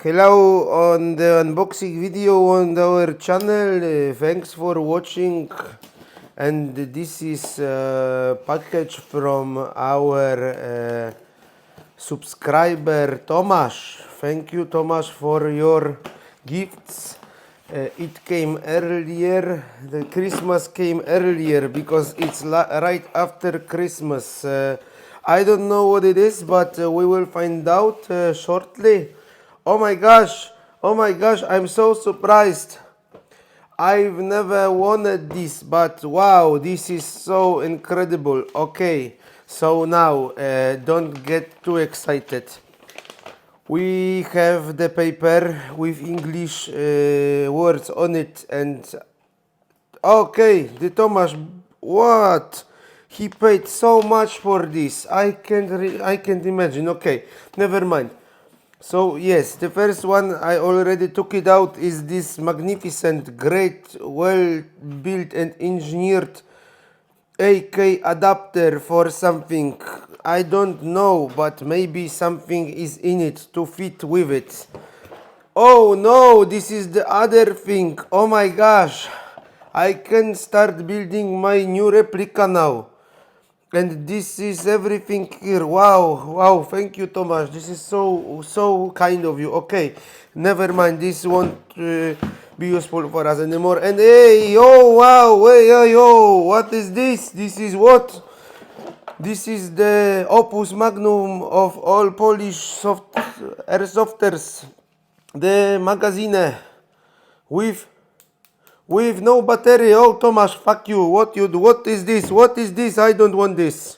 Hello on the unboxing video on our channel. Thanks for watching. And this is a package from our subscriber Tomasz. Thank you, Tomasz, for your gifts. It came earlier. The Christmas came earlier because it's right after Christmas. I don't know what it is, but we will find out shortly. Oh my gosh! Oh my gosh! I'm so surprised. I've never wanted this, but wow, this is so incredible. Okay, so now don't get too excited. We have the paper with English words on it, and okay, the Tomasz, what? He paid so much for this. I can't imagine. Okay, never mind. So yes, the first one I already took it out is this magnificent, great, well built and engineered AK adapter for something. I don't know, but maybe something is in it to fit with it. Oh no, this is the other thing. Oh my gosh, I can start building my new replica now. And this is everything here. Wow, wow, thank you, Tomasz. This is so kind of you. Okay, never mind. This won't be useful for us anymore. And hey, oh wow, hey, yo, what is this? This is what? This is the opus magnum of all Polish airsofters. The magazine with no battery. Oh, Tomasz, fuck you. What is this? What is this? I don't want this.